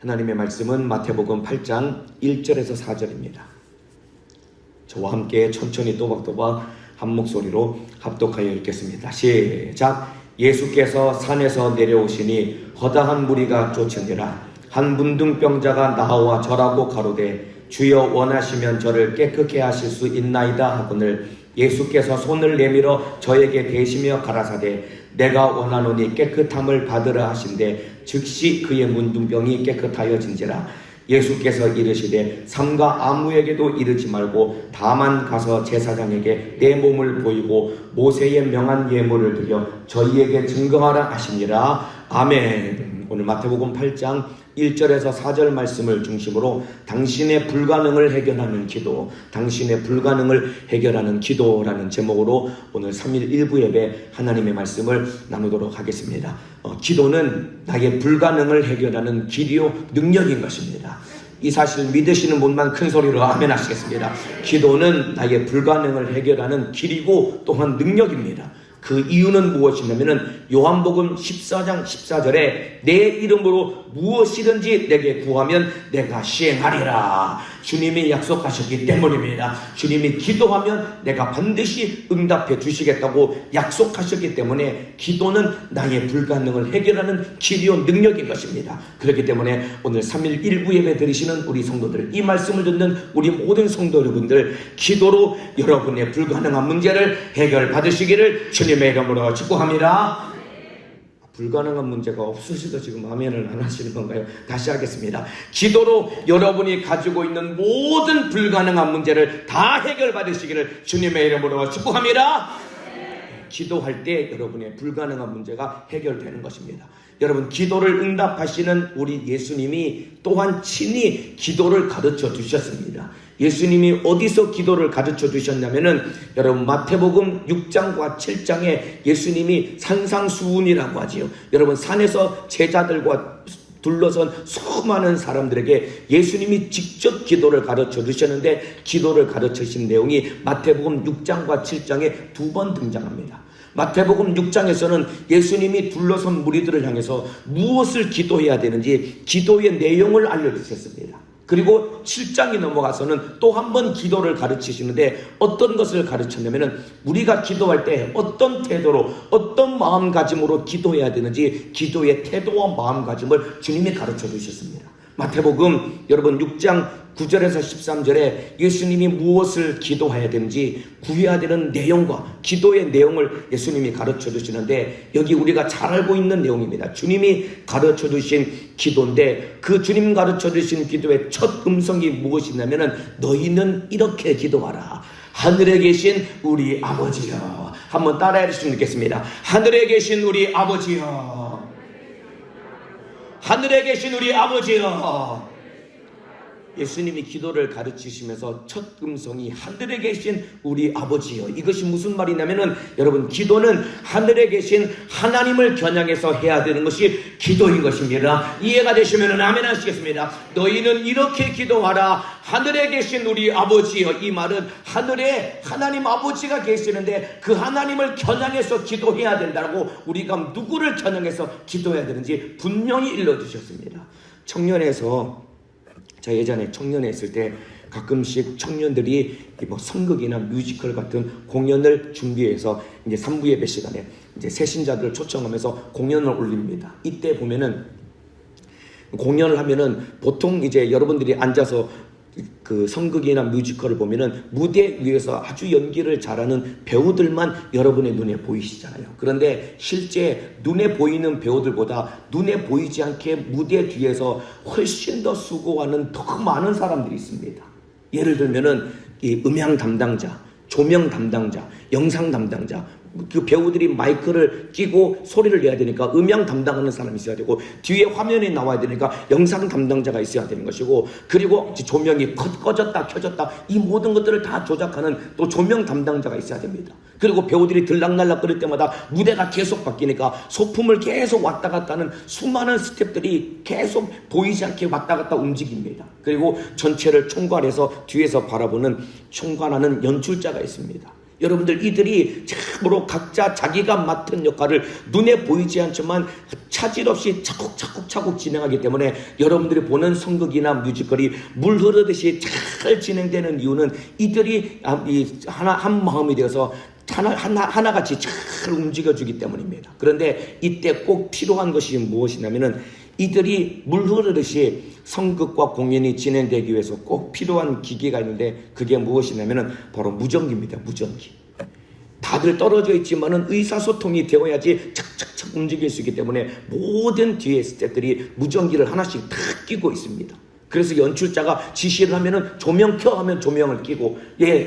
하나님의 말씀은 마태복음 8장 1절에서 4절입니다. 저와 함께 천천히 또박또박 한 목소리로 합독하여 읽겠습니다. 시작. 예수께서 산에서 내려오시니 허다한 무리가 쫓으니라. 한 문둥병자가 나와 절하고 가로되 주여 원하시면 저를 깨끗게 하실 수 있나이다 하거늘 예수께서 손을 내밀어 저에게 대시며 가라사대 내가 원하노니 깨끗함을 받으라 하신대 즉시 그의 문둥병이 깨끗하여진지라. 예수께서 이르시되 삼가 아무에게도 이르지 말고 다만 가서 제사장에게 내 몸을 보이고 모세의 명한 예물을 드려 저희에게 증거하라 하시니라. 아멘. 오늘 마태복음 8장 1절에서 4절 말씀을 중심으로 당신의 불가능을 해결하는 기도, 당신의 불가능을 해결하는 기도라는 제목으로 오늘 3일 1부 예배 하나님의 말씀을 나누도록 하겠습니다. 기도는 나의 불가능을 해결하는 길이요 능력인 것입니다. 이 사실 믿으시는 분만 큰 소리로 아멘 하시겠습니다. 기도는 나의 불가능을 해결하는 길이고 또한 능력입니다. 그 이유는 무엇이냐면은 요한복음 14장 14절에 내 이름으로 무엇이든지 내게 구하면 내가 시행하리라. 주님이 약속하셨기 때문입니다. 주님이 기도하면 내가 반드시 응답해 주시겠다고 약속하셨기 때문에 기도는 나의 불가능을 해결하는 길이요 능력인 것입니다. 그렇기 때문에 오늘 3일 1부 예배 드리시는 우리 성도들, 이 말씀을 듣는 우리 모든 성도 여러분들, 기도로 여러분의 불가능한 문제를 해결받으시기를 주님의 이름으로 축복합니다. 불가능한 문제가 없으셔도 지금 아멘을 안 하시는 건가요? 다시 하겠습니다. 기도로 여러분이 가지고 있는 모든 불가능한 문제를 다 해결받으시기를 주님의 이름으로 축복합니다. 기도할 때 여러분의 불가능한 문제가 해결되는 것입니다. 여러분, 기도를 응답하시는 우리 예수님이 또한 친히 기도를 가르쳐 주셨습니다. 예수님이 어디서 기도를 가르쳐 주셨냐면은 여러분 마태복음 6장과 7장에 예수님이 산상수훈이라고 하지요. 여러분 산에서 제자들과 둘러선 수많은 사람들에게 예수님이 직접 기도를 가르쳐 주셨는데 기도를 가르쳐 주신 내용이 마태복음 6장과 7장에 2번 등장합니다. 마태복음 6장에서는 예수님이 둘러선 무리들을 향해서 무엇을 기도해야 되는지 기도의 내용을 알려주셨습니다. 그리고 7장이 넘어가서는 또 한 번 기도를 가르치시는데 어떤 것을 가르쳤냐면은 우리가 기도할 때 어떤 태도로 어떤 마음가짐으로 기도해야 되는지 기도의 태도와 마음가짐을 주님이 가르쳐 주셨습니다. 마태복음 여러분 6장 9절에서 13절에 예수님이 무엇을 기도해야 되는지 구해야 되는 내용과 기도의 내용을 예수님이 가르쳐 주시는데 여기 우리가 잘 알고 있는 내용입니다. 주님이 가르쳐 주신 기도인데 그 주님 가르쳐 주신 기도의 첫 음성이 무엇이냐면은 너희는 이렇게 기도하라. 하늘에 계신 우리 아버지여. 한번 따라해 주시면 좋겠습니다. 하늘에 계신 우리 아버지여. 하늘에 계신 우리 아버지여. 예수님이 기도를 가르치시면서 첫 음성이 하늘에 계신 우리 아버지여. 이것이 무슨 말이냐면은 여러분 기도는 하늘에 계신 하나님을 겨냥해서 해야 되는 것이 기도인 것입니다. 이해가 되시면 아멘 하시겠습니다. 너희는 이렇게 기도하라. 하늘에 계신 우리 아버지여. 이 말은 하늘에 하나님 아버지가 계시는데 그 하나님을 겨냥해서 기도해야 된다고 우리가 누구를 겨냥해서 기도해야 되는지 분명히 일러주셨습니다. 청년에서 저 예전에 청년에 있을 때 가끔씩 청년들이 뭐 성극이나 뮤지컬 같은 공연을 준비해서 이제 3부 예배 시간에 이제 새신자들을 초청하면서 공연을 올립니다. 이때 보면은 공연을 하면은 보통 이제 여러분들이 앉아서 그 성극이나 뮤지컬을 보면은 무대 위에서 아주 연기를 잘하는 배우들만 여러분의 눈에 보이시잖아요. 그런데 실제 눈에 보이는 배우들보다 눈에 보이지 않게 무대 뒤에서 훨씬 더 수고하는 더 많은 사람들이 있습니다. 예를 들면은 이 음향 담당자, 조명 담당자, 영상 담당자, 그 배우들이 마이크를 끼고 소리를 내야 되니까 음향 담당하는 사람이 있어야 되고 뒤에 화면이 나와야 되니까 영상 담당자가 있어야 되는 것이고 그리고 조명이 꺼졌다 켜졌다 이 모든 것들을 다 조작하는 또 조명 담당자가 있어야 됩니다. 그리고 배우들이 들락날락 거릴 때마다 무대가 계속 바뀌니까 소품을 계속 왔다 갔다 하는 수많은 스태프들이 계속 보이지 않게 왔다 갔다 움직입니다. 그리고 전체를 총괄해서 뒤에서 바라보는 총괄하는 연출자가 있습니다. 여러분들 이들이 참으로 각자 자기가 맡은 역할을 눈에 보이지 않지만 차질 없이 차곡차곡 진행하기 때문에 여러분들이 보는 성극이나 뮤지컬이 물 흐르듯이 잘 진행되는 이유는 이들이 한 마음이 되어서 하나같이 잘 움직여주기 때문입니다. 그런데 이때 꼭 필요한 것이 무엇이냐면은 이들이 물 흐르듯이 성극과 공연이 진행되기 위해서 꼭 필요한 기계가 있는데 그게 무엇이냐면은 바로 무전기입니다. 무전기. 다들 떨어져 있지만은 의사소통이 되어야지 착착착 움직일 수 있기 때문에 모든 뒤에 스태프들이 무전기를 하나씩 다 끼고 있습니다. 그래서 연출자가 지시를 하면은 조명 켜 하면 조명을 끼고,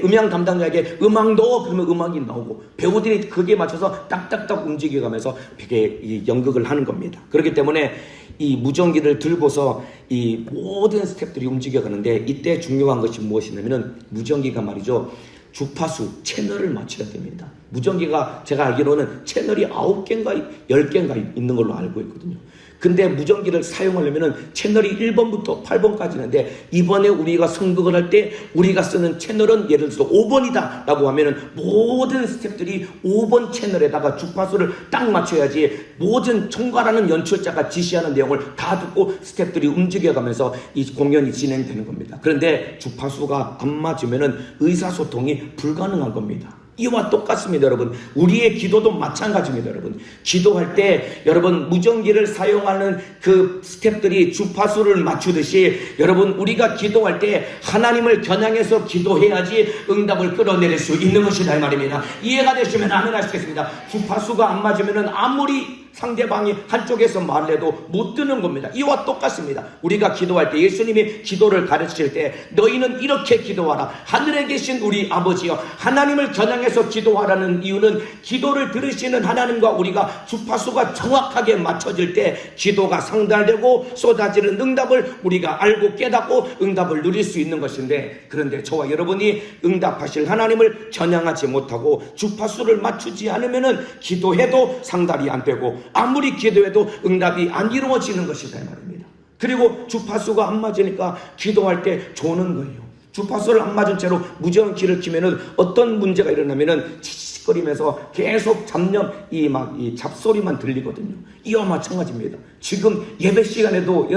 음향 담당자에게 음악 넣어 그러면 음악이 나오고, 배우들이 거기에 맞춰서 딱딱딱 움직여가면서 이게 연극을 하는 겁니다. 그렇기 때문에 이 무전기를 들고서 이 모든 스태프들이 움직여가는데 이때 중요한 것이 무엇이냐면은 무전기가 말이죠, 주파수 채널을 맞춰야 됩니다. 무전기가 제가 알기로는 채널이 9개인가 10개인가 있는 걸로 알고 있거든요. 근데 무전기를 사용하려면은 채널이 1번부터 8번까지 있는데, 이번에 우리가 선곡을 할 때 우리가 쓰는 채널은 예를 들어서 5번이다 라고 하면은 모든 스태프들이 5번 채널에다가 주파수를 딱 맞춰야지 모든 총괄하는 연출자가 지시하는 내용을 다 듣고 스태프들이 움직여가면서 이 공연이 진행되는 겁니다. 그런데 주파수가 안 맞으면은 의사소통이 불가능한 겁니다. 이와 똑같습니다, 여러분. 우리의 기도도 마찬가지입니다, 여러분. 기도할 때 여러분 무전기를 사용하는 그 스텝들이 주파수를 맞추듯이 여러분 우리가 기도할 때 하나님을 겨냥해서 기도해야지 응답을 끌어내릴 수 있는 것이다 이 말입니다. 이해가 되시면 아멘 하시겠습니다. 주파수가 안 맞으면은 아무리 상대방이 한쪽에서 말을 해도 못 듣는 겁니다. 이와 똑같습니다. 우리가 기도할 때 예수님이 기도를 가르칠 때 너희는 이렇게 기도하라. 하늘에 계신 우리 아버지여, 하나님을 겨냥해서 기도하라는 이유는 기도를 들으시는 하나님과 우리가 주파수가 정확하게 맞춰질 때 기도가 상달되고 쏟아지는 응답을 우리가 알고 깨닫고 응답을 누릴 수 있는 것인데, 그런데 저와 여러분이 응답하실 하나님을 겨냥하지 못하고 주파수를 맞추지 않으면은 기도해도 상달이 안 되고 아무리 기도해도 응답이 안 이루어지는 것이다 이 말입니다. 그리고 주파수가 안 맞으니까 기도할 때 조는 거예요. 주파수를 안 맞은 채로 무전기를 키면은 어떤 문제가 일어나면은 치치거리면서 계속 잡념 이 잡소리만 들리거든요. 이와 마찬가지입니다. 지금 예배 시간에도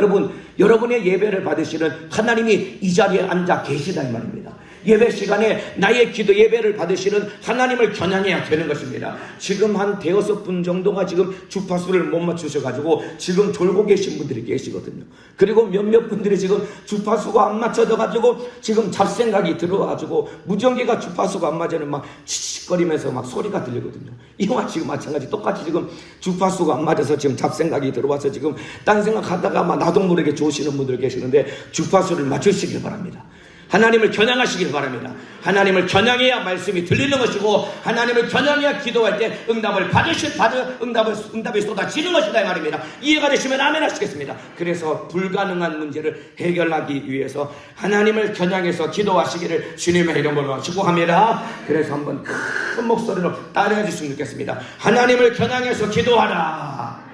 여러분의 예배를 받으시는 하나님이 이 자리에 앉아 계시다 이 말입니다. 예배 시간에 나의 기도 예배를 받으시는 하나님을 겨냥해야 되는 것입니다. 지금 한 5분 정도가 지금 주파수를 못 맞추셔가지고 지금 졸고 계신 분들이 계시거든요. 그리고 몇몇 분들이 지금 주파수가 안 맞춰져가지고 지금 잡생각이 들어가지고 무전기가 주파수가 안 맞으면 막 치치거리면서 막 소리가 들리거든요. 이와 지금 마찬가지 똑같이 지금 주파수가 안 맞아서 지금 잡생각이 들어와서 지금 딴 생각하다가 막 나도 모르게 좋으시는 분들 계시는데 주파수를 맞추시길 바랍니다. 하나님을 겨냥하시길 바랍니다. 하나님을 겨냥해야 말씀이 들리는 것이고 하나님을 겨냥해야 기도할 때 응답이 쏟아지는 것이다 이 말입니다. 이해가 되시면 아멘 하시겠습니다. 그래서 불가능한 문제를 해결하기 위해서 하나님을 겨냥해서 기도하시기를 주님의 이름으로 축복합니다. 그래서 한번 큰 목소리로 따라해 주시면 좋겠습니다. 하나님을 겨냥해서 기도하라.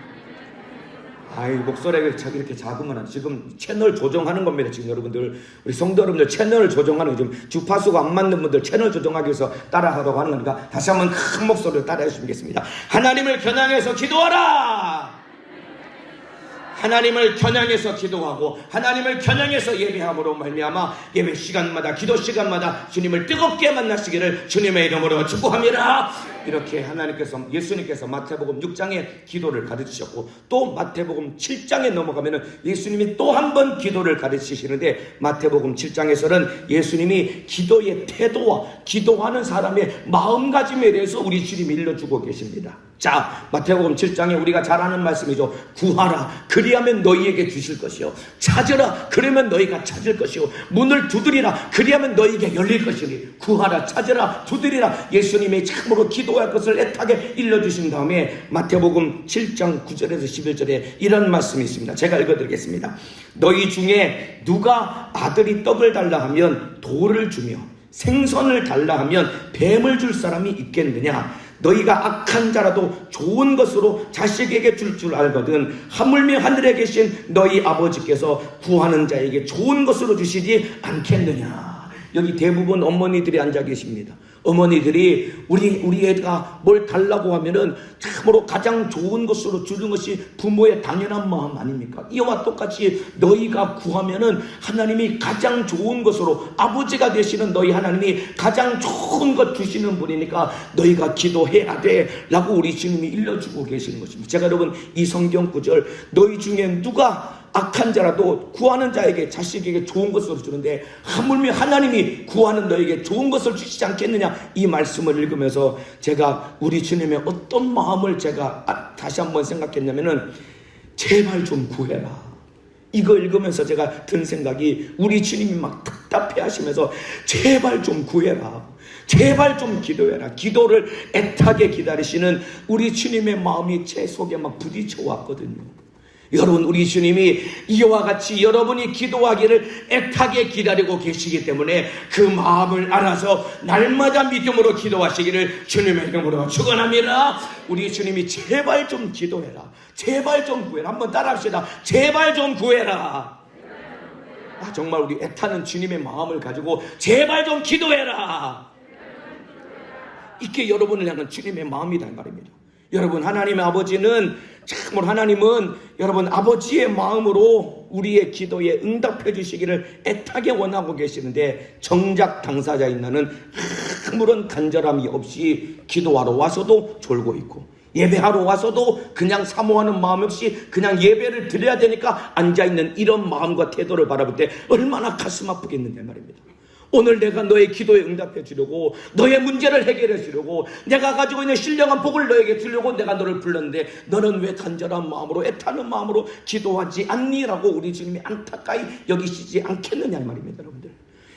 목소리가 이렇게 작으면 지금 채널 조정하는 겁니다. 지금 여러분들, 우리 성도 여러분들 채널을 조정하는, 지금 주파수가 안 맞는 분들 채널 조정하기 위해서 따라하라고 하는 거니까 다시 한번 큰 목소리로 따라해 주시겠습니다. 하나님을 겨냥해서 기도하라. 하나님을 겨냥해서 기도하고 하나님을 겨냥해서 예배함으로 말미암아 예배 시간마다 기도 시간마다 주님을 뜨겁게 만나시기를 주님의 이름으로 축복합니다. 이렇게 예수님께서 마태복음 6장에 기도를 가르치셨고 또 마태복음 7장에 넘어가면은 예수님이 또 한 번 기도를 가르치시는데 마태복음 7장에서는 예수님이 기도의 태도와 기도하는 사람의 마음가짐에 대해서 우리 주님이 일러주고 계십니다. 자, 마태복음 7장에 우리가 잘 아는 말씀이죠. 구하라 그리하면 너희에게 주실 것이요, 찾으라 그러면 너희가 찾을 것이요, 문을 두드리라 그리하면 너희에게 열릴 것이니. 구하라, 찾으라, 두드리라, 예수님이 참으로 기도할 것을 애타게 일러주신 다음에 마태복음 7장 9절에서 11절에 이런 말씀이 있습니다. 제가 읽어드리겠습니다. 너희 중에 누가 아들이 떡을 달라 하면 돌을 주며 생선을 달라 하면 뱀을 줄 사람이 있겠느냐? 너희가 악한 자라도 좋은 것으로 자식에게 줄 줄 알거든 하물며 하늘에 계신 너희 아버지께서 구하는 자에게 좋은 것으로 주시지 않겠느냐. 여기 대부분 어머니들이 앉아 계십니다. 어머니들이 우리 애가 뭘 달라고 하면은 참으로 가장 좋은 것으로 주는 것이 부모의 당연한 마음 아닙니까? 이와 똑같이 너희가 구하면은 하나님이 가장 좋은 것으로, 아버지가 되시는 너희 하나님이 가장 좋은 것 주시는 분이니까 너희가 기도해야 돼 라고 우리 주님이 일러주고 계시는 것입니다. 제가 여러분 이 성경 구절, 너희 중에 누가 악한 자라도 구하는 자에게, 자식에게 좋은 것을 주는데 하물며 하나님이 구하는 너에게 좋은 것을 주시지 않겠느냐, 이 말씀을 읽으면서 제가 우리 주님의 어떤 마음을 제가 다시 한번 생각했냐면은, 제발 좀 구해라. 이거 읽으면서 제가 든 생각이, 우리 주님이 막 답답해 하시면서 제발 좀 구해라, 제발 좀 기도해라, 기도를 애타게 기다리시는 우리 주님의 마음이 제 속에 막 부딪혀 왔거든요. 여러분, 우리 주님이 이와 같이 여러분이 기도하기를 애타게 기다리고 계시기 때문에 그 마음을 알아서 날마다 믿음으로 기도하시기를 주님의 이름으로 축원합니다. 우리 주님이 제발 좀 기도해라, 제발 좀 구해라. 한번 따라합시다. 제발 좀 구해라. 정말 우리 애타는 주님의 마음을 가지고 제발 좀 기도해라, 이게 여러분을 향한 주님의 마음이다 말입니다. 여러분, 하나님의 아버지는, 참으로 하나님은 여러분 아버지의 마음으로 우리의 기도에 응답해 주시기를 애타게 원하고 계시는데, 정작 당사자인 나는 아무런 간절함이 없이 기도하러 와서도 졸고 있고, 예배하러 와서도 그냥 사모하는 마음 없이 그냥 예배를 드려야 되니까 앉아있는 이런 마음과 태도를 바라볼 때 얼마나 가슴 아프겠는데 말입니다. 오늘 내가 너의 기도에 응답해 주려고, 너의 문제를 해결해 주려고, 내가 가지고 있는 신령한 복을 너에게 주려고 내가 너를 불렀는데 너는 왜 간절한 마음으로, 애타는 마음으로 기도하지 않니? 라고 우리 주님이 안타까이 여기시지 않겠느냐 이 말입니다. 여러분들,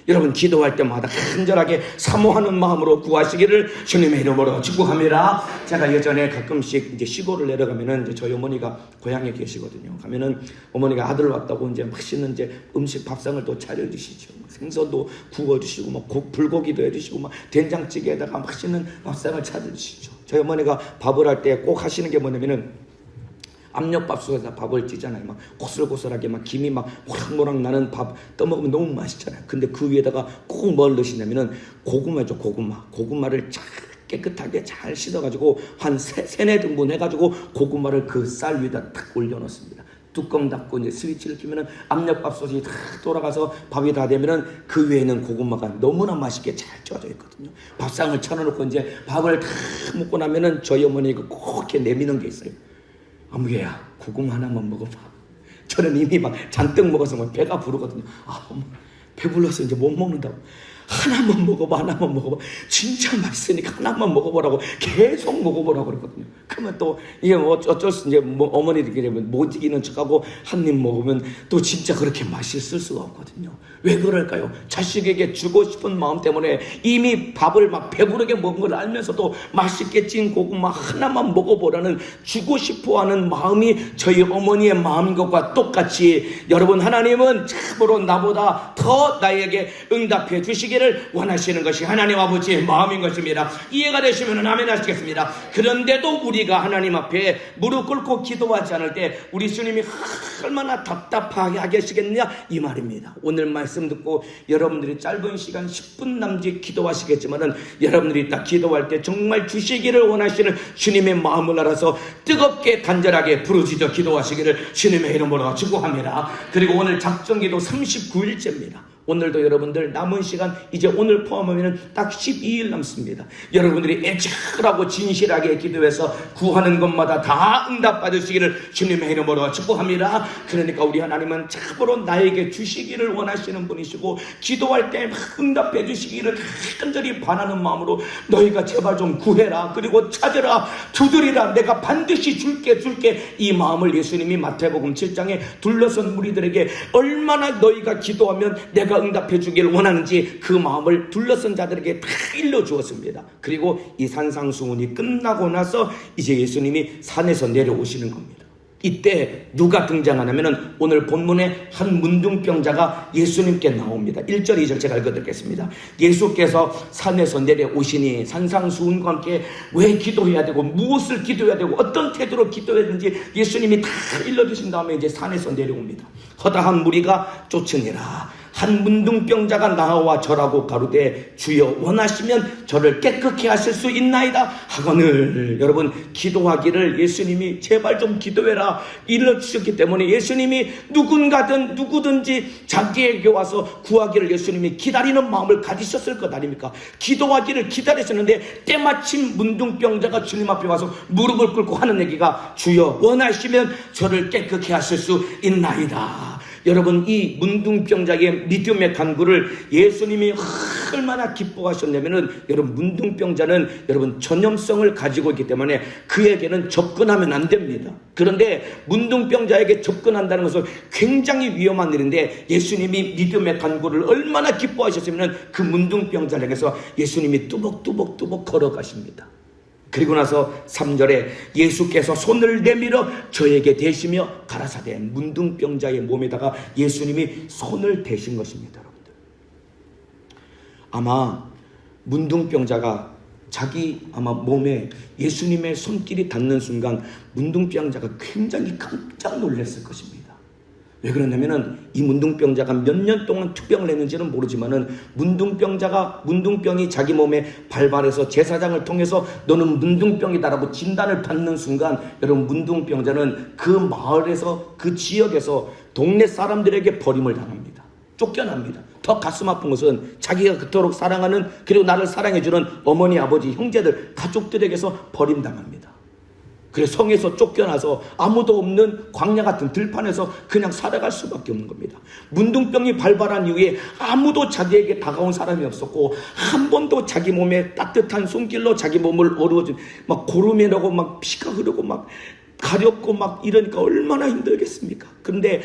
여러분 기도할 때마다 간절하게 사모하는 마음으로 구하시기를 주님의 이름으로 축복합니다. 제가 예전에 가끔씩 이제 시골을 내려가면은 이제 저희 어머니가 고향에 계시거든요. 가면은 어머니가 아들 왔다고 이제 맛있는 이제 음식 밥상을 또 차려주시죠. 생선도 구워주시고 막 불고기도 해주시고 막 된장찌개에다가 맛있는 밥상을 차려주시죠. 저희 어머니가 밥을 할 때 꼭 하시는 게 뭐냐면은, 압력밥솥에다 밥을 찌잖아요. 막 고슬고슬하게 막 김이 막 모락모락 나는 밥 떠먹으면 너무 맛있잖아요. 근데 그 위에다가 꼭 뭘 넣으시냐면은 고구마죠. 고구마를 잘 깨끗하게 잘 씻어가지고 한 세네 등분 해가지고 고구마를 그 쌀 위에다 딱 올려놓습니다. 뚜껑 닫고 이제 스위치를 키면은 압력밥솥이 다 돌아가서 밥이 다 되면은 그 위에는 고구마가 너무나 맛있게 잘 쪄져 있거든요. 밥상을 차려놓고 이제 밥을 다 먹고 나면은 저희 어머니가 꼭 이렇게 내미는 게 있어요. 어머니야, 고구마 하나만 먹어봐. 저는 이미 막 잔뜩 먹어서 막 배가 부르거든요. 엄마, 배불러서 이제 못 먹는다고. 하나만 먹어봐. 진짜 맛있으니까 하나만 먹어보라고 계속 먹어보라고 그랬거든요. 그러면 또 이게 뭐 어쩔 수, 이제 뭐 어머니들끼리 못 이기는 척하고 한 입 먹으면 또 진짜 그렇게 맛있을 수가 없거든요. 왜 그럴까요? 자식에게 주고 싶은 마음 때문에 이미 밥을 막 배부르게 먹은 걸 알면서도 맛있게 찐 고구마 하나만 먹어보라는 주고 싶어하는 마음이 저희 어머니의 마음인 것과 똑같이, 여러분 하나님은 참으로 나보다 더 나에게 응답해 주시기를 원하시는 것이 하나님 아버지의 마음인 것입니다. 이해가 되시면 아멘 하시겠습니다. 그런데도 우리가 하나님 앞에 무릎 꿇고 기도하지 않을 때 우리 주님이 얼마나 답답하게 하시겠느냐 이 말입니다. 오늘 말씀 듣고 여러분들이 짧은 시간 10분 남짓 기도하시겠지만은, 여러분들이 딱 기도할 때 정말 주시기를 원하시는 주님의 마음을 알아서 뜨겁게 간절하게 부르짖어 기도하시기를 주님의 이름으로 축복합니다. 그리고 오늘 작정기도 39일째입니다. 오늘도 여러분들 남은 시간 이제 오늘 포함하면 딱 12일 남습니다. 여러분들이 애절하고 진실하게 기도해서 구하는 것마다 다 응답받으시기를 주님의 이름으로 축복합니다. 그러니까 우리 하나님은 참으로 나에게 주시기를 원하시는 분이시고, 기도할 때 응답해 주시기를 간절히 바라는 마음으로 너희가 제발 좀 구해라, 그리고 찾으라, 두드리라, 내가 반드시 줄게 이 마음을 예수님이 마태복음 7장에 둘러선 무리들에게 얼마나 너희가 기도하면 내가 응답해 주기를 원하는지 그 마음을 둘러선 자들에게 다 일러주었습니다. 그리고 이 산상수훈이 끝나고 나서 이제 예수님이 산에서 내려오시는 겁니다. 이때 누가 등장하냐면 오늘 본문에 한 문둥병자가 예수님께 나옵니다. 1절 2절 제가 읽어드리겠습니다. 예수께서 산에서 내려오시니 산상수훈과 함께 왜 기도해야 되고 무엇을 기도해야 되고 어떤 태도로 기도해야 되는지 예수님이 다 일러주신 다음에 이제 산에서 내려옵니다. 허다한 무리가 쫓으니라. 한 문둥병자가 나와 절하고 가로되 주여 원하시면 저를 깨끗게 하실 수 있나이다 하거늘. 여러분, 기도하기를 예수님이 제발 좀 기도해라 일러주셨기 때문에 예수님이 누구든지 자기에게 와서 구하기를 예수님이 기다리는 마음을 가지셨을 것 아닙니까? 기도하기를 기다리셨는데 때마침 문둥병자가 주님 앞에 와서 무릎을 꿇고 하는 얘기가 주여 원하시면 저를 깨끗게 하실 수 있나이다. 여러분, 이 문둥병자의 믿음의 간구를 예수님이 얼마나 기뻐하셨냐면은, 여러분, 문둥병자는 여러분 전염성을 가지고 있기 때문에 그에게는 접근하면 안 됩니다. 그런데 문둥병자에게 접근한다는 것은 굉장히 위험한 일인데, 예수님이 믿음의 간구를 얼마나 기뻐하셨으면 그 문둥병자를 향해서 예수님이 뚜벅뚜벅 걸어가십니다. 그리고 나서 3절에 예수께서 손을 내밀어 저에게 대시며 가라사대. 문둥병자의 몸에다가 예수님이 손을 대신 것입니다. 여러분들, 아마 문둥병자가 자기 몸에 예수님의 손길이 닿는 순간 문둥병자가 굉장히 깜짝 놀랐을 것입니다. 왜 그러냐면은 이 문둥병자가 몇 년 동안 투병을 했는지는 모르지만은 문둥병이 자기 몸에 발발해서 제사장을 통해서 너는 문둥병이다라고 진단을 받는 순간, 여러분, 문둥병자는 그 마을에서, 그 지역에서 동네 사람들에게 버림을 당합니다. 쫓겨납니다. 더 가슴 아픈 것은 자기가 그토록 사랑하는, 그리고 나를 사랑해주는 어머니, 아버지, 형제들, 가족들에게서 버림당합니다. 그래서 성에서 쫓겨나서 아무도 없는 광야 같은 들판에서 그냥 살아갈 수밖에 없는 겁니다. 문둥병이 발발한 이후에 아무도 자기에게 다가온 사람이 없었고, 한 번도 자기 몸에 따뜻한 손길로 자기 몸을 어루어준, 막 고름이 나고 막 피가 흐르고 막 가렵고 막 이러니까 얼마나 힘들겠습니까? 그런데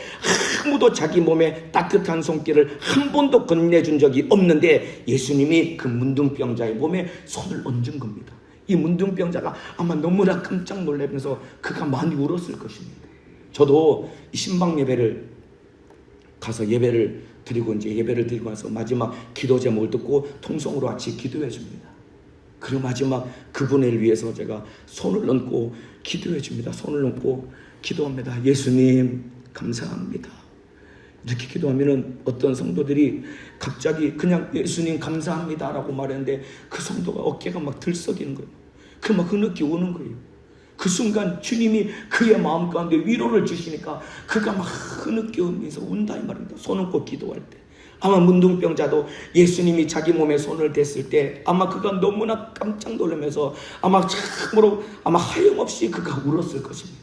아무도 자기 몸에 따뜻한 손길을 한 번도 건네준 적이 없는데 예수님이 그 문둥병자의 몸에 손을 얹은 겁니다. 이 문둥병자가 아마 너무나 깜짝 놀라면서 그가 많이 울었을 것입니다. 저도 이 신방 예배를 가서 예배를 드리고 와서 마지막 기도 제목을 듣고 통성으로 같이 기도해 줍니다. 그리고 마지막 그분을 위해서 제가 손을 얹고 기도해 줍니다. 손을 얹고 기도합니다. 예수님 감사합니다. 이렇게 기도하면은 어떤 성도들이 갑자기 그냥 예수님 감사합니다라고 말했는데 그 성도가 어깨가 막 들썩이는 거예요. 그 막 흐느끼 우는 거예요. 그 순간 주님이 그의 마음 가운데 위로를 주시니까 그가 막 흐느끼 울면서 운다 이 말입니다. 손 얹고 기도할 때. 아마 문둥병자도 예수님이 자기 몸에 손을 댔을 때 아마 그가 너무나 깜짝 놀라면서 아마 참으로 하염없이 그가 울었을 것입니다.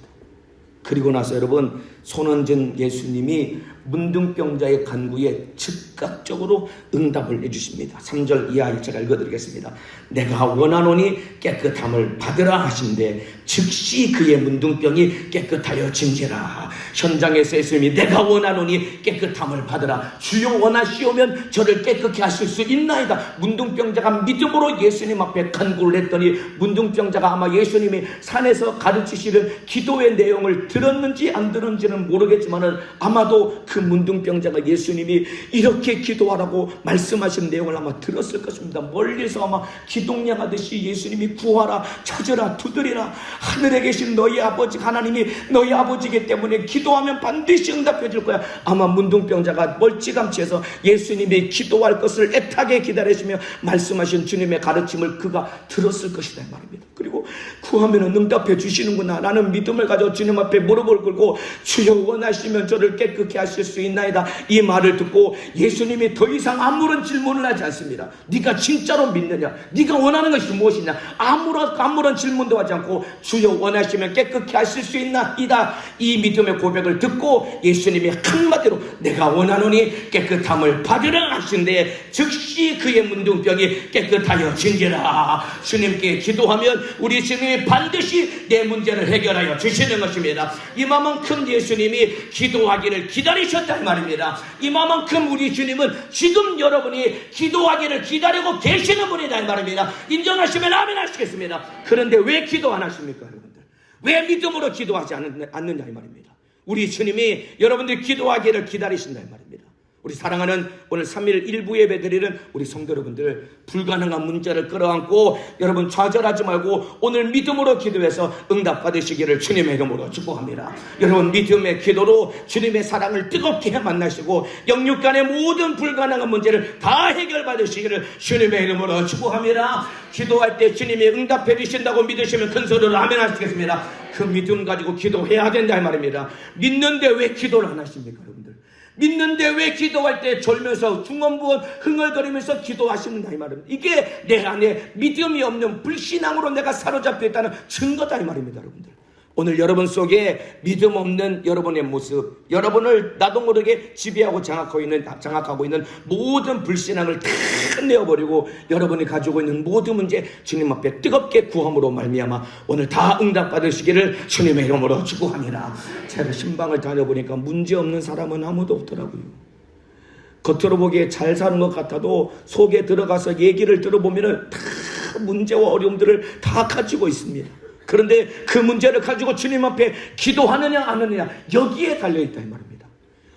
그리고 나서 여러분, 손 얹은 예수님이 문둥병자의 간구에 즉각적으로 응답을 해주십니다. 3절 이하 제가 읽어드리겠습니다. 내가 원하노니 깨끗함을 받으라 하신대 즉시 그의 문둥병이 깨끗하여 진지라. 현장에서 예수님이 내가 원하노니 깨끗함을 받으라. 주여 원하시오면 저를 깨끗게 하실 수 있나이다. 문둥병자가 믿음으로 예수님 앞에 간구를 했더니 문둥병자가 아마 예수님이 산에서 가르치시는 기도의 내용을 들었는지 안 들었는지는 모르겠지만은 아마도 그 문둥병자가 예수님이 이렇게 기도하라고 말씀하신 내용을 아마 들었을 것입니다. 멀리서 아마 기동냥하듯이 예수님이 구하라, 찾으라, 두드리라. 하늘에 계신 너희 아버지 하나님이 너희 아버지이기 때문에 기도하면 반드시 응답해 줄 거야. 아마 문둥병자가 멀찌감치 해서 예수님이 기도할 것을 애타게 기다리시며 말씀하신 주님의 가르침을 그가 들었을 것이다 이 말입니다. 그리고 구하면 응답해 주시는구나 라는 믿음을 가져 주님 앞에 무릎을 꿇고 주여 원하시면 저를 깨끗게 하실 수 있나이다 이 말을 듣고 예수님이 더 이상 아무런 질문을 하지 않습니다. 네가 진짜로 믿느냐, 네가 원하는 것이 무엇이냐, 아무런 질문도 하지 않고 주여 원하시면 깨끗게 하실 수 있나이다 이 믿음의 고백을 듣고 예수님이 한마디로 내가 원하노니 깨끗함을 받으라 하신데 즉시 그의 문둥병이 깨끗하여 진지라. 주님께 기도하면 우리 주님이 반드시 내 문제를 해결하여 주시는 것입니다. 이만큼 예수님이 기도하기를 기다리셨단 말입니다. 이만큼 우리 주님은 지금 여러분이 기도하기를 기다리고 계시는 분이다 이 말입니다. 인정하시면 아멘 하시겠습니다. 그런데 왜 기도 안 하십니까 여러분들? 왜 믿음으로 기도하지 않느냐 이 말입니다. 우리 주님이 여러분들 기도하기를 기다리신다 이 말입니다. 우리 사랑하는 오늘 3일 일부 예배 드리는 우리 성도 여러분들, 불가능한 문제를 끌어안고 여러분 좌절하지 말고 오늘 믿음으로 기도해서 응답 받으시기를 주님의 이름으로 축복합니다. 여러분 믿음의 기도로 주님의 사랑을 뜨겁게 만나시고 영육 간의 모든 불가능한 문제를 다 해결받으시기를 주님의 이름으로 축복합니다. 기도할 때 주님이 응답해 주신다고 믿으시면 큰 소리로 아멘 하시겠습니다. 그 믿음 가지고 기도해야 된다 이 말입니다. 믿는데 왜 기도를 안 하십니까 여러분들? 믿는데 왜 기도할 때 졸면서 중언부언 흥얼거리면서 기도하시는가 이 말입니다. 이게 내 안에 믿음이 없는 불신앙으로 내가 사로잡혀 있다는 증거다 이 말입니다 여러분들. 오늘 여러분 속에 믿음 없는 여러분의 모습, 여러분을 나도 모르게 지배하고 장악하고 있는 모든 불신앙을 다 내어버리고 여러분이 가지고 있는 모든 문제 주님 앞에 뜨겁게 구함으로 말미암아 오늘 다 응답 받으시기를 주님의 이름으로 축복합니다. 제가 신방을 다녀보니까 문제 없는 사람은 아무도 없더라고요. 겉으로 보기에 잘 사는 것 같아도 속에 들어가서 얘기를 들어보면 다 문제와 어려움들을 다 가지고 있습니다. 그런데 그 문제를 가지고 주님 앞에 기도하느냐 안 하느냐 여기에 달려있다 이 말입니다.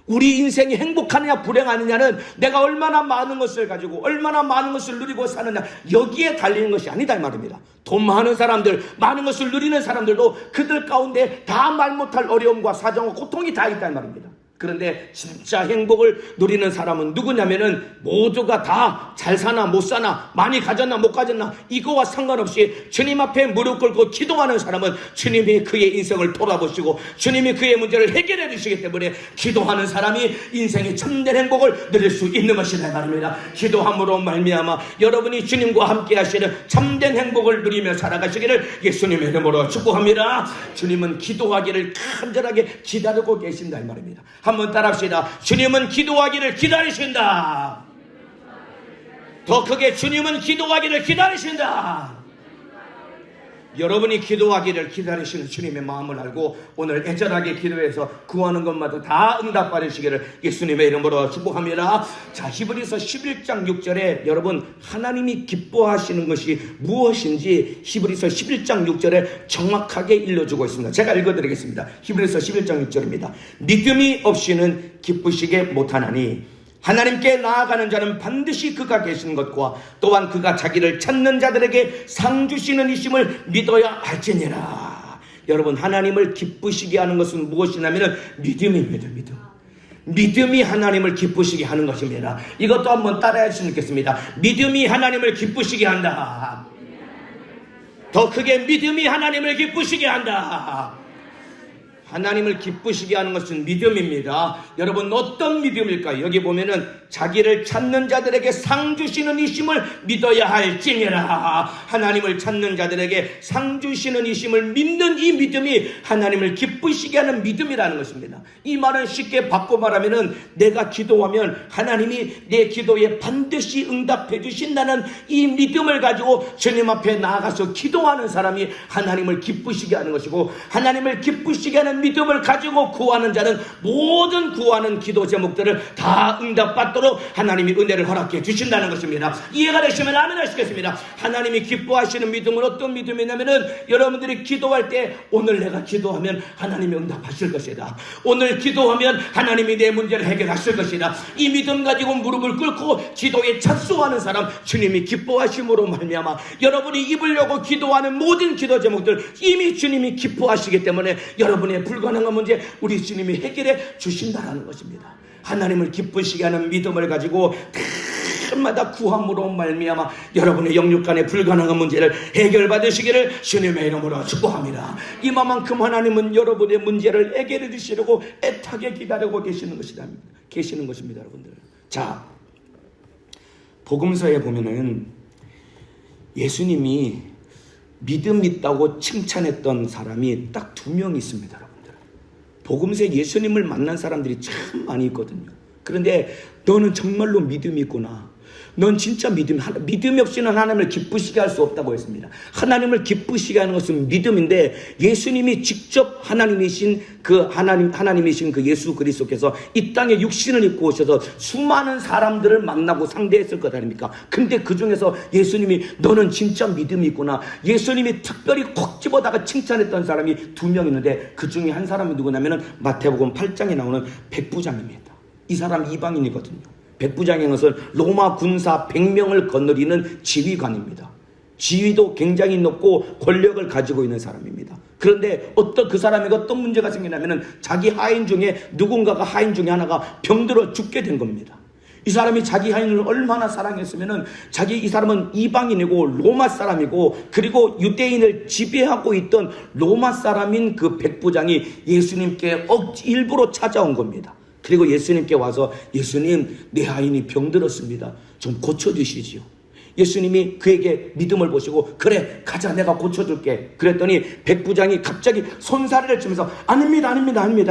우리 인생이 행복하느냐 불행하느냐는 내가 얼마나 많은 것을 가지고 얼마나 많은 것을 누리고 사느냐 여기에 달리는 것이 아니다 이 말입니다. 돈 많은 사람들, 많은 것을 누리는 사람들도 그들 가운데 다 말 못할 어려움과 사정과 고통이 다 있다 이 말입니다. 그런데 진짜 행복을 누리는 사람은 누구냐면은 모두가 다 잘 사나 못 사나 많이 가졌나 못 가졌나 이거와 상관없이 주님 앞에 무릎 꿇고 기도하는 사람은 주님이 그의 인생을 돌아보시고 주님이 그의 문제를 해결해 주시기 때문에 기도하는 사람이 인생의 참된 행복을 누릴 수 있는 것이다 말입니다. 기도함으로 말미암아 여러분이 주님과 함께 하시는 참된 행복을 누리며 살아가시기를 예수님의 이름으로 축복합니다. 주님은 기도하기를 간절하게 기다리고 계신다 이 말입니다. 한번 따라합시다. 주님은 기도하기를 기다리신다. 더 크게 주님은 기도하기를 기다리신다. 여러분이 기도하기를 기다리시는 주님의 마음을 알고 오늘 애절하게 기도해서 구하는 것마다 다 응답 받으시기를 예수님의 이름으로 축복합니다. 자, 히브리서 11장 6절에 여러분 하나님이 기뻐하시는 것이 무엇인지 히브리서 11장 6절에 정확하게 일러주고 있습니다. 제가 읽어드리겠습니다. 히브리서 11장 6절입니다. 믿음이 없이는 기쁘시게 못하나니 하나님께 나아가는 자는 반드시 그가 계시는 것과 또한 그가 자기를 찾는 자들에게 상 주시는 이심을 믿어야 할지니라. 여러분 하나님을 기쁘시게 하는 것은 무엇이냐면 믿음입니다. 믿음이 하나님을 기쁘시게 하는 것입니다. 이것도 한번 따라할 수 있겠습니다. 믿음이 하나님을 기쁘시게 한다. 더 크게 믿음이 하나님을 기쁘시게 한다. 하나님을 기쁘시게 하는 것은 믿음입니다. 여러분 어떤 믿음일까요? 여기 보면은 자기를 찾는 자들에게 상 주시는 이심을 믿어야 할지니라. 하나님을 찾는 자들에게 상 주시는 이심을 믿는 이 믿음이 하나님을 기쁘시게 하는 믿음이라는 것입니다. 이 말은 쉽게 바꿔 말하면은 내가 기도하면 하나님이 내 기도에 반드시 응답해 주신다는 이 믿음을 가지고 주님 앞에 나아가서 기도하는 사람이 하나님을 기쁘시게 하는 것이고, 하나님을 기쁘시게 하는 믿음을 가지고 구하는 자는 모든 구하는 기도 제목들을 다 응답받도록 하나님이 은혜를 허락해 주신다는 것입니다. 이해가 되시면 아멘 하시겠습니다. 하나님이 기뻐하시는 믿음은 어떤 믿음이냐면은 여러분들이 기도할 때 오늘 내가 기도하면 하나님이 응답하실 것이다. 오늘 기도하면 하나님이 내 문제를 해결하실 것이다. 이 믿음 가지고 무릎을 꿇고 기도에 착수하는 사람 주님이 기뻐하심으로 말미암아 여러분이 입으려고 기도하는 모든 기도 제목들 이미 주님이 기뻐하시기 때문에 여러분의 불가능한 문제 우리 주님이 해결해 주신다는 것입니다. 하나님을 기쁘시게 하는 믿음을 가지고 때마다 구함으로 말미암아 여러분의 영육간의 불가능한 문제를 해결받으시기를 주님의 이름으로 축복합니다. 이만큼 하나님은 여러분의 문제를 해결해 주시려고 애타게 기다리고 계시는 것입니다, 여러분들. 자, 복음서에 보면은 예수님이 믿음 있다고 칭찬했던 사람이 딱 2명 있습니다, 여러분들. 복음서에 예수님을 만난 사람들이 참 많이 있거든요. 그런데 너는 정말로 믿음이 있구나. 넌 진짜 믿음이 없이는 하나님을 기쁘시게 할 수 없다고 했습니다. 하나님을 기쁘시게 하는 것은 믿음인데 예수님이 직접 하나님이신 그 예수 그리스도께서 이 땅에 육신을 입고 오셔서 수많은 사람들을 만나고 상대했을 것 아닙니까? 근데 그 중에서 예수님이 너는 진짜 믿음이 있구나. 예수님이 특별히 콕 집어다가 칭찬했던 사람이 2명 있는데 그 중에 한 사람이 누구냐면은 마태복음 8장에 나오는 백부장입니다. 이 사람 이방인이거든요. 백부장인 것은 로마 군사 100명을 거느리는 지휘관입니다. 지위도 굉장히 높고 권력을 가지고 있는 사람입니다. 그런데 그 사람에게 어떤 문제가 생기냐면은 자기 하인 중에 누군가가 하인 중에 하나가 병들어 죽게 된 겁니다. 이 사람이 자기 하인을 얼마나 사랑했으면은 이 사람은 이방인이고 로마 사람이고 그리고 유대인을 지배하고 있던 로마 사람인 그 백부장이 예수님께 일부러 찾아온 겁니다. 그리고 예수님께 와서 예수님, 내 하인이 병들었습니다. 좀 고쳐주시지요. 예수님이 그에게 믿음을 보시고 그래 가자 내가 고쳐줄게 그랬더니 백부장이 갑자기 손사래를 치면서 아닙니다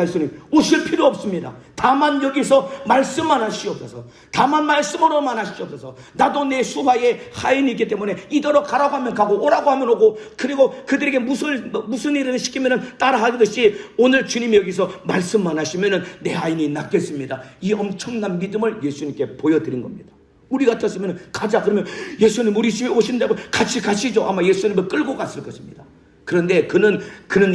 예수님 오실 필요 없습니다. 다만 여기서 말씀만 하시옵소서. 다만 말씀으로만 하시옵소서. 나도 내 수하의 하인이기 때문에 이대로 가라고 하면 가고 오라고 하면 오고 그리고 그들에게 무슨 일을 시키면 따라하듯이 오늘 주님이 여기서 말씀만 하시면 내 하인이 낫겠습니다. 이 엄청난 믿음을 예수님께 보여드린 겁니다. 우리 같았으면 가자 그러면 예수님 우리 집에 오신다고 같이 가시죠. 아마 예수님을 끌고 갔을 것입니다. 그런데 그는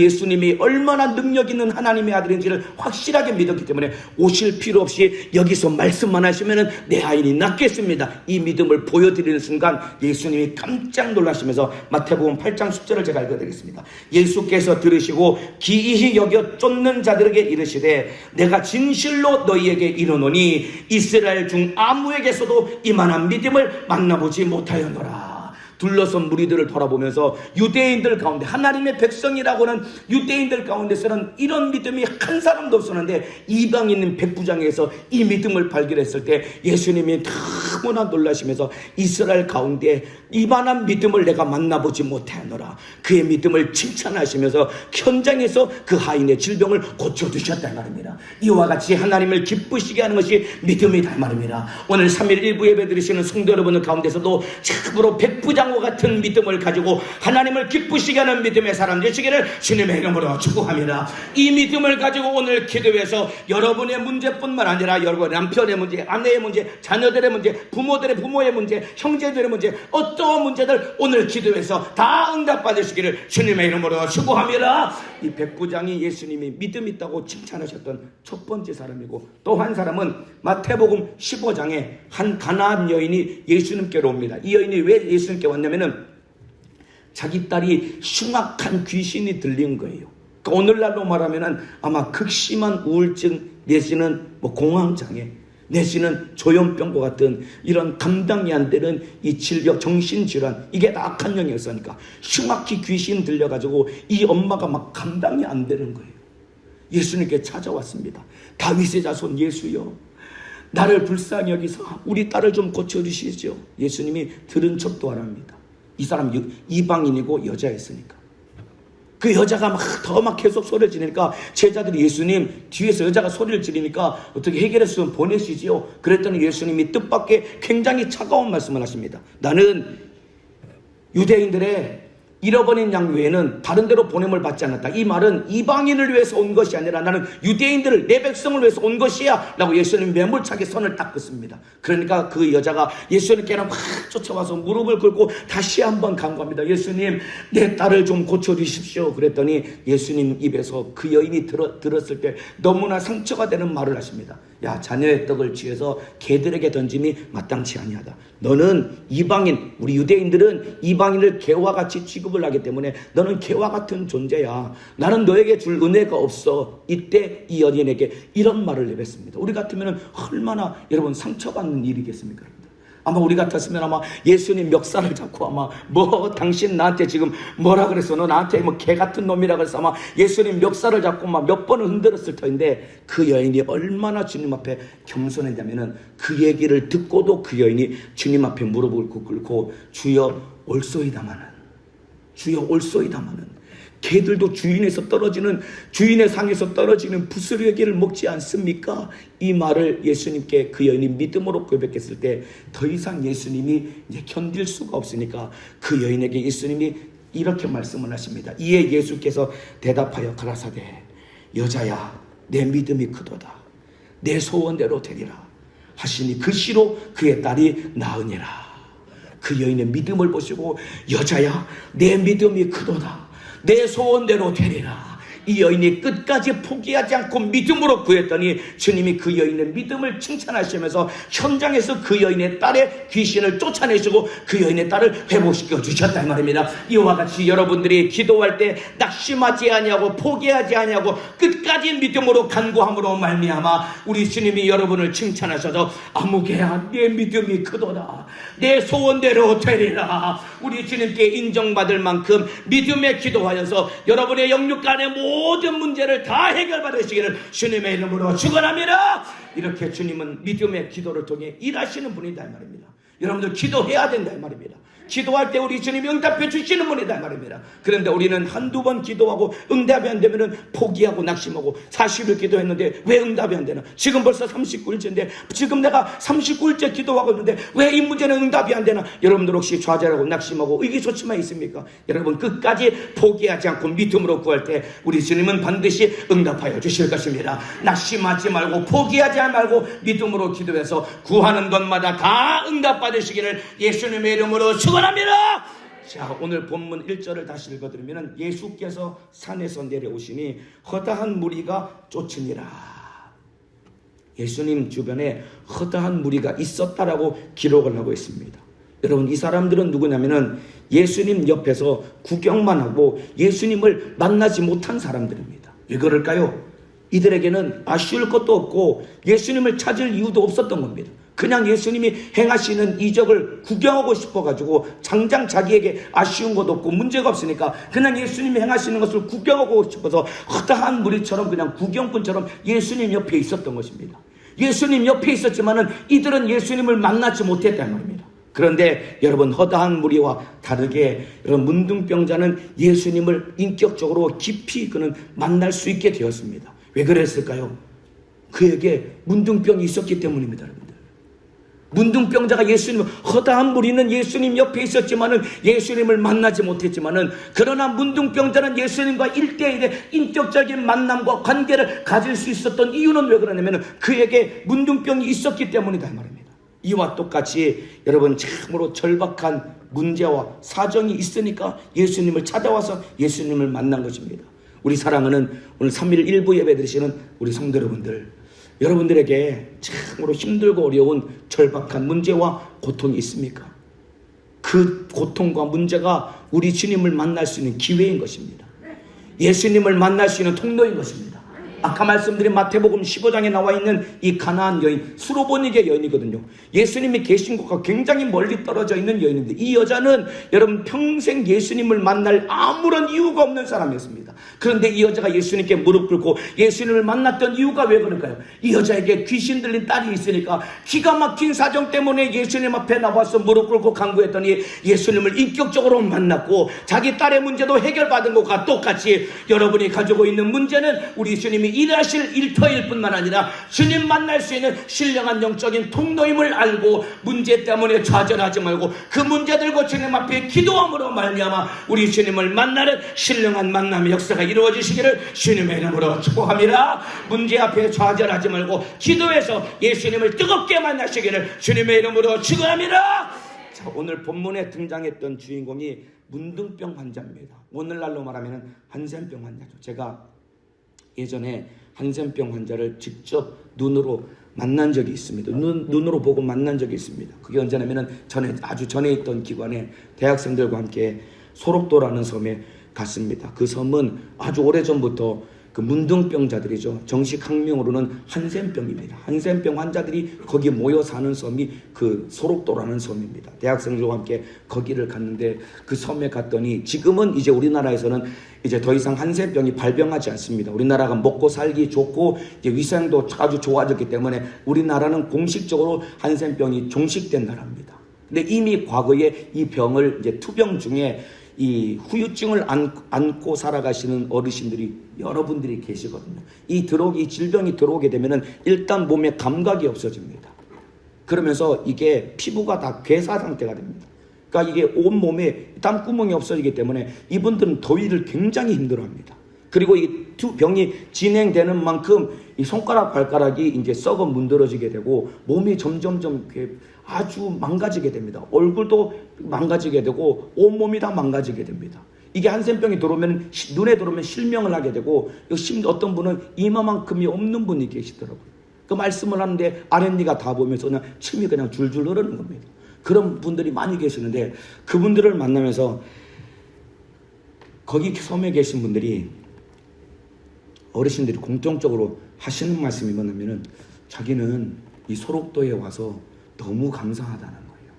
예수님이 얼마나 능력 있는 하나님의 아들인지를 확실하게 믿었기 때문에 오실 필요 없이 여기서 말씀만 하시면 내 아이는 낫겠습니다. 이 믿음을 보여드리는 순간 예수님이 깜짝 놀라시면서 마태복음 8장 10절을 제가 읽어드리겠습니다. 예수께서 들으시고 기이히 여겨 쫓는 자들에게 이르시되 내가 진실로 너희에게 이르노니 이스라엘 중 아무에게서도 이만한 믿음을 만나보지 못하였노라. 둘러선 무리들을 돌아보면서 유대인들 가운데 하나님의 백성이라고는 유대인들 가운데서는 이런 믿음이 한 사람도 없었는데 이방인 백부장에서 이 믿음을 발견했을 때 예수님이 너무나 놀라시면서 이스라엘 가운데 이만한 믿음을 내가 만나보지 못하노라. 그의 믿음을 칭찬하시면서 현장에서 그 하인의 질병을 고쳐주셨다 말입니다. 이와 같이 하나님을 기쁘시게 하는 것이 믿음이다 말입니다. 오늘 3일 일부 예배 드리시는 성도 여러분들 가운데서도 참으로 백부장과 같은 믿음을 가지고 하나님을 기쁘시게 하는 믿음의 사람 되시기를 주님의 이름으로 축복합니다. 이 믿음을 가지고 오늘 기도해서 여러분의 문제뿐만 아니라 여러분의 남편의 문제, 아내의 문제, 자녀들의 문제, 부모의 문제, 형제들의 문제, 어떠한 문제들 오늘 기도해서 다 응답받으시기를 주님의 이름으로 축복합니다. 이 백부장이 예수님이 믿음 있다고 칭찬하셨던 첫 번째 사람이고 또 한 사람은 마태복음 15장에 한 가나안 여인이 예수님께로 옵니다. 이 여인이 왜 예수님께 왔냐면은 자기 딸이 흉악한 귀신이 들린 거예요. 그러니까 오늘날로 말하면은 아마 극심한 우울증 내지는 공황장애 내지는 조현병과 같은 이런 감당이 안 되는 이 질병, 정신질환, 이게 다 악한 영이었으니까 흉악히 귀신 들려가지고 이 엄마가 막 감당이 안 되는 거예요. 예수님께 찾아왔습니다. 다윗의 자손 예수여, 나를 불쌍히 여기서 우리 딸을 좀 고쳐주시죠. 예수님이 들은 척도 안 합니다. 이 사람 이방인이고 여자였으니까. 그 여자가 더 계속 소리를 지르니까 제자들이 예수님 뒤에서 여자가 소리를 지르니까 어떻게 해결했으면 보내시지요. 그랬더니 예수님이 뜻밖의 굉장히 차가운 말씀을 하십니다. 나는 유대인들의 잃어버린 양 외에는 다른 데로 보냄을 받지 않았다. 이 말은 이방인을 위해서 온 것이 아니라 나는 유대인들을 내 백성을 위해서 온 것이야 라고 예수님이 매몰차게 선을 딱 긋습니다. 그러니까 그 여자가 예수님께는 막 쫓아와서 무릎을 꿇고 다시 한번 간구합니다. 예수님 내 딸을 좀 고쳐주십시오. 그랬더니 예수님 입에서 그 여인이 들었을 때 너무나 상처가 되는 말을 하십니다. 야, 자녀의 떡을 쥐어서 개들에게 던짐이 마땅치 아니하다. 너는 이방인, 우리 유대인들은 이방인을 개와 같이 취급을 하기 때문에 너는 개와 같은 존재야. 나는 너에게 줄 은혜가 없어. 이때 이 여인에게 이런 말을 내뱉습니다. 우리 같으면 얼마나 여러분 상처받는 일이겠습니까? 아마 우리 같았으면 아마 예수님 멱살을 잡고 아마 당신 나한테 지금 뭐라 그랬어? 너 나한테 개 같은 놈이라 그래서 아마 예수님 멱살을 잡고 막 몇 번을 흔들었을 터인데 그 여인이 얼마나 주님 앞에 겸손했냐면은 그 얘기를 듣고도 그 여인이 주님 앞에 무릎을 꿇고 주여 올소이다마는 개들도 주인의 상에서 떨어지는 부스러기를 먹지 않습니까? 이 말을 예수님께 그 여인이 믿음으로 고백했을 때 더 이상 예수님이 이제 견딜 수가 없으니까 그 여인에게 예수님이 이렇게 말씀을 하십니다. 이에 예수께서 대답하여 가라사대 여자야 내 믿음이 크도다. 내 소원대로 되리라 하시니 그 시로 그의 딸이 나으니라. 그 여인의 믿음을 보시고 여자야 내 믿음이 크도다. 내 소원대로 되리라. 이 여인이 끝까지 포기하지 않고 믿음으로 구했더니 주님이 그 여인의 믿음을 칭찬하시면서 현장에서 그 여인의 딸의 귀신을 쫓아내시고 그 여인의 딸을 회복시켜 주셨다 이 말입니다. 이와 같이 여러분들이 기도할 때 낙심하지 아니하고 포기하지 아니하고 끝까지 믿음으로 간구함으로 말미암아 우리 주님이 여러분을 칭찬하셔서 아무개야 내 믿음이 크도다, 내 소원대로 되리라. 우리 주님께 인정받을 만큼 믿음에 기도하여서 여러분의 영육간의 모든 문제를 다 해결받으시기를 주님의 이름으로 축원합니다. 이렇게 주님은 믿음의 기도를 통해 일하시는 분이다 이 말입니다. 여러분들 기도해야 된다 이 말입니다. 기도할 때 우리 주님이 응답해 주시는 분이다 말입니다. 그런데 우리는 한두 번 기도하고 응답이 안 되면 포기하고 낙심하고 40일 기도했는데 왜 응답이 안 되나? 지금 벌써 39일째인데 지금 내가 39일째 기도하고 있는데 왜 이 문제는 응답이 안 되나? 여러분들 혹시 좌절하고 낙심하고 의기소침한 있습니까? 여러분 끝까지 포기하지 않고 믿음으로 구할 때 우리 주님은 반드시 응답하여 주실 것입니다. 낙심하지 말고 포기하지 말고 믿음으로 기도해서 구하는 것마다 다 응답받으시기를 예수님의 이름으로 축원합니다. 자, 오늘 본문 1절을 다시 읽어드리면 예수께서 산에서 내려오시니 허다한 무리가 쫓으니라. 예수님 주변에 허다한 무리가 있었다라고 기록을 하고 있습니다. 여러분 이 사람들은 누구냐면은 예수님 옆에서 구경만 하고 예수님을 만나지 못한 사람들입니다. 왜 그럴까요? 이들에게는 아쉬울 것도 없고 예수님을 찾을 이유도 없었던 겁니다. 그냥 예수님이 행하시는 이적을 구경하고 싶어가지고 당장 자기에게 아쉬운 것도 없고 문제가 없으니까 그냥 예수님이 행하시는 것을 구경하고 싶어서 허다한 무리처럼 그냥 구경꾼처럼 예수님 옆에 있었던 것입니다. 예수님 옆에 있었지만은 이들은 예수님을 만나지 못했단 말입니다. 그런데 여러분 허다한 무리와 다르게 여러분 문둥병자는 예수님을 인격적으로 깊이 그는 만날 수 있게 되었습니다. 왜 그랬을까요? 그에게 문둥병이 있었기 때문입니다. 여러분들 문둥병자가 예수님, 허다한 무리는 예수님 옆에 있었지만은 예수님을 만나지 못했지만은 그러나 문둥병자는 예수님과 1대1의 인격적인 만남과 관계를 가질 수 있었던 이유는 왜 그러냐면은 그에게 문둥병이 있었기 때문이다 이 말입니다. 이와 똑같이 여러분 참으로 절박한 문제와 사정이 있으니까 예수님을 찾아와서 예수님을 만난 것입니다. 우리 사랑하는 오늘 3일 일부 예배 드리시는 우리 성도 여러분들, 여러분들에게 참으로 힘들고 어려운 절박한 문제와 고통이 있습니까? 그 고통과 문제가 우리 주님을 만날 수 있는 기회인 것입니다. 예수님을 만날 수 있는 통로인 것입니다. 아까 말씀드린 마태복음 15장에 나와 있는 이 가나안 여인, 수로보니게 여인이거든요. 예수님이 계신 곳과 굉장히 멀리 떨어져 있는 여인인데 이 여자는 여러분 평생 예수님을 만날 아무런 이유가 없는 사람이었습니다. 그런데 이 여자가 예수님께 무릎 꿇고 예수님을 만났던 이유가 왜 그럴까요? 이 여자에게 귀신 들린 딸이 있으니까 기가 막힌 사정 때문에 예수님 앞에 나와서 무릎 꿇고 간구했더니 예수님을 인격적으로 만났고 자기 딸의 문제도 해결받은 것과 똑같이 여러분이 가지고 있는 문제는 우리 주님이 일하실 일터일 뿐만 아니라 주님 만날 수 있는 신령한 영적인 통로임을 알고 문제 때문에 좌절하지 말고 그 문제 들고 주님 앞에 기도함으로 말미암아 우리 주님을 만나는 신령한 만남의 역사가 이루어지시기를 주님의 이름으로 축복합니다. 문제 앞에 좌절하지 말고 기도해서 예수님을 뜨겁게 만나시기를 주님의 이름으로 축원합니다. 자, 오늘 본문에 등장했던 주인공이 문둥병 환자입니다. 오늘날로 말하면 한센병 환자죠. 제가 예전에 한센병 환자를 직접 눈으로 만난 적이 있습니다. 눈으로 보고 만난 적이 있습니다. 그게 언제냐면은 아주 전에 있던 기관에 대학생들과 함께 소록도라는 섬에 갔습니다. 그 섬은 아주 오래전부터 그 문둥병자들이죠. 정식 학명으로는 한센병입니다. 한센병 환자들이 거기 모여 사는 섬이 그 소록도라는 섬입니다. 대학생들과 함께 거기를 갔는데 그 섬에 갔더니 지금은 이제 우리나라에서는 이제 더 이상 한센병이 발병하지 않습니다. 우리나라가 먹고 살기 좋고 이제 위생도 아주 좋아졌기 때문에 우리나라는 공식적으로 한센병이 종식된 나라입니다. 근데 이미 과거에 이 병을 이제 투병 중에 이 후유증을 안고 살아가시는 어르신들이 여러분들이 계시거든요. 이 질병이 들어오게 되면은 일단 몸에 감각이 없어집니다. 그러면서 이게 피부가 다 괴사 상태가 됩니다. 그러니까 이게 온 몸에 땀구멍이 없어지기 때문에 이분들은 더위를 굉장히 힘들어합니다. 그리고 이 병이 진행되는 만큼 이 손가락 발가락이 이제 썩어 문드러지게 되고 몸이 점점점 아주 망가지게 됩니다. 얼굴도 망가지게 되고 온몸이 다 망가지게 됩니다. 이게 한센병이 들어오면 눈에 들어오면 실명을 하게 되고 어떤 분은 이마만큼이 없는 분이 계시더라고요. 그 말씀을 하는데 아랫니가 다 보면서 그냥 침이 그냥 줄줄 흐르는 겁니다. 그런 분들이 많이 계시는데 그분들을 만나면서 거기 섬에 계신 분들이 어르신들이 공통적으로 하시는 말씀이 뭐냐면은 자기는 이 소록도에 와서 너무 감사하다는 거예요.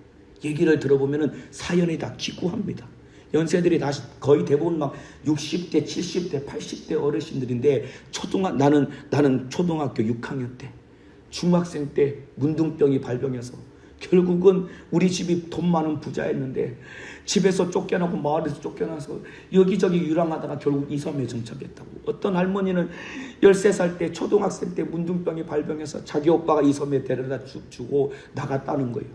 얘기를 들어보면은 사연이 다 기구합니다. 연세들이 다 거의 대부분 막 60대, 70대, 80대 어르신들인데 나는 초등학교 6학년 때, 중학생 때 문둥병이 발병해서 결국은 우리 집이 돈 많은 부자였는데 집에서 쫓겨나고 마을에서 쫓겨나서 여기저기 유랑하다가 결국 이 섬에 정착했다고. 어떤 할머니는 13살 때 초등학생 때 문둥병이 발병해서 자기 오빠가 이 섬에 데려다 주고 나갔다는 거예요.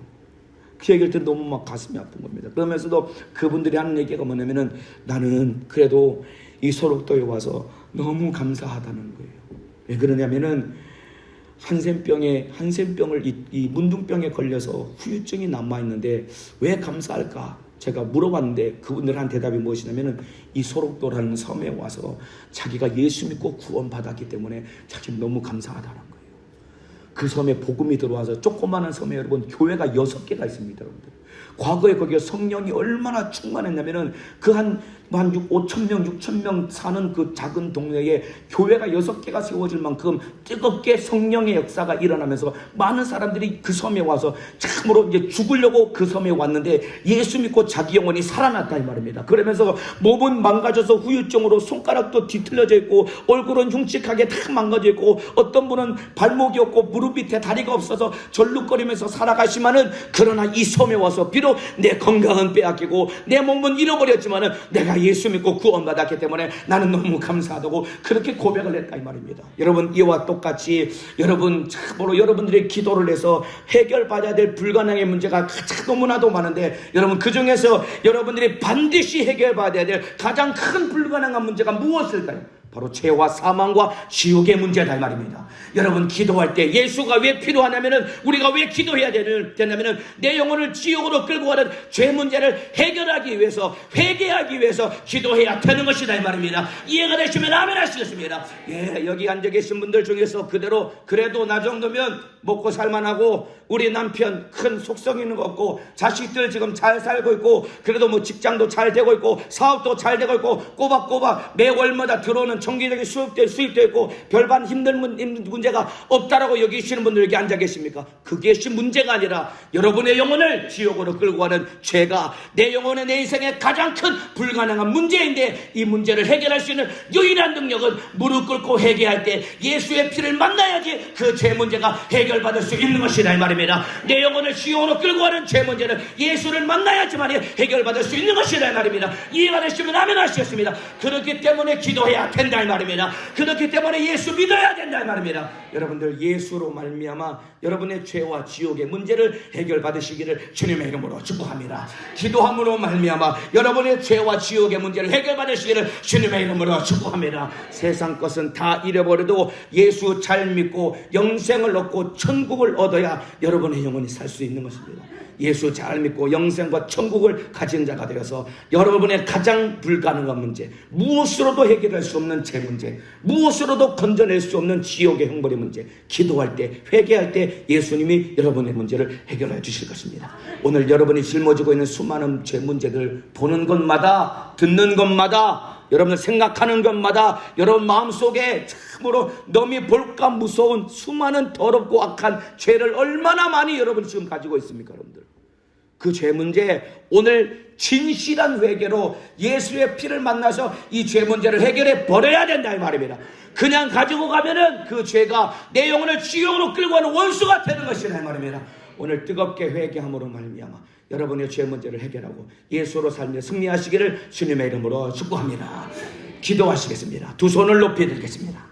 그 얘기를 듣고 너무 막 가슴이 아픈 겁니다. 그러면서도 그분들이 하는 얘기가 뭐냐면은 나는 그래도 이 소록도에 와서 너무 감사하다는 거예요. 왜 그러냐면은 한센병을 이 문둥병에 걸려서 후유증이 남아있는데 왜 감사할까? 제가 물어봤는데 그분들 한 대답이 무엇이냐면은 이 소록도라는 섬에 와서 자기가 예수 믿고 구원받았기 때문에 자기는 너무 감사하다는 거예요. 그 섬에 복음이 들어와서 조그마한 섬에 여러분 교회가 6개가 있습니다. 여러분들. 과거에 거기에 성령이 얼마나 충만했냐면은 그 한 5,000명, 6,000명 사는 그 작은 동네에 교회가 6개가 세워질 만큼 뜨겁게 성령의 역사가 일어나면서 많은 사람들이 그 섬에 와서 참으로 이제 죽으려고 그 섬에 왔는데 예수 믿고 자기 영혼이 살아났다 이 말입니다. 그러면서 몸은 망가져서 후유증으로 손가락도 뒤틀려져 있고 얼굴은 흉측하게 다 망가져 있고 어떤 분은 발목이 없고 무릎 밑에 다리가 없어서 절룩거리면서 살아가시만은 그러나 이 섬에 와서 비록 내 건강은 빼앗기고 내 몸은 잃어버렸지만은 내가 예수 믿고 구원받았기 때문에 나는 너무 감사하다고 그렇게 고백을 했다 이 말입니다. 여러분 이와 똑같이 여러분 참으로 여러분들의 기도를 해서 해결받아야 될 불가능의 문제가 너무나도 많은데 여러분 그 중에서 여러분들이 반드시 해결받아야 될 가장 큰 불가능한 문제가 무엇일까요? 바로 죄와 사망과 지옥의 문제다 이 말입니다. 여러분 기도할 때 예수가 왜 필요하냐면은 우리가 왜 기도해야 되냐면은 내 영혼을 지옥으로 끌고 가는 죄 문제를 해결하기 위해서 회개하기 위해서 기도해야 되는 것이다 이 말입니다. 이해가 되시면 아멘 하시겠습니다. 예, 여기 앉아 계신 분들 중에서 그래도 나 정도면 먹고 살만하고 우리 남편 큰 속성 있는 거 없고 자식들 지금 잘 살고 있고 그래도 뭐 직장도 잘 되고 있고 사업도 잘 되고 있고 꼬박꼬박 매월마다 들어오는 정기적인 수입도 있고 별반 힘든 문제가 없다라고 여기시는 분들 여기 앉아 계십니까? 그게 문제가 아니라 여러분의 영혼을 지옥으로 끌고 가는 죄가 내 영혼의 내 인생의 가장 큰 불가능한 문제인데 이 문제를 해결할 수 있는 유일한 능력은 무릎 꿇고 회개할 때 예수의 피를 만나야지 그 죄 문제가 해결받을 수 있는 것이다 이 말입니다. 내 영혼을 지옥으로 끌고 가는 죄 문제는 예수를 만나야지만 해결받을 수 있는 것이다 이 말입니다. 이해가 되시면 아멘 하시겠습니다. 그렇기 때문에 기도해야 된다 이 말입니다. 그렇기 때문에 예수 믿어야 된다 이 말입니다. 여러분들 예수로 말미암아 여러분의 죄와 지옥의 문제를 해결받으시기를 주님의 이름으로 축복합니다. 기도함으로 말미암아 여러분의 죄와 지옥의 문제를 해결받으시기를 주님의 이름으로 축복합니다. 세상 것은 다 잃어버려도 예수 잘 믿고 영생을 얻고 천국을 얻어야 여러분의 영혼이 살 수 있는 것입니다. 예수 잘 믿고 영생과 천국을 가진 자가 되어서 여러분의 가장 불가능한 문제, 무엇으로도 해결할 수 없는 죄 문제, 무엇으로도 건져낼 수 없는 지옥의 형벌의 문제, 기도할 때, 회개할 때 예수님이 여러분의 문제를 해결해 주실 것입니다. 오늘 여러분이 짊어지고 있는 수많은 죄 문제들 보는 것마다, 듣는 것마다, 여러분들 생각하는 것마다 여러분 마음속에 참으로 넘이 볼까 무서운 수많은 더럽고 악한 죄를 얼마나 많이 여러분 지금 가지고 있습니까? 여러분들 그 죄 문제 오늘 진실한 회개로 예수의 피를 만나서 이 죄 문제를 해결해 버려야 된다 이 말입니다. 그냥 가지고 가면은 그 죄가 내 영혼을 지옥으로 끌고 가는 원수가 되는 것이라 이 말입니다. 오늘 뜨겁게 회개함으로 말미암아 여러분의 죄 문제를 해결하고 예수로 살며 승리하시기를 주님의 이름으로 축복합니다. 기도하시겠습니다. 두 손을 높이 들겠습니다.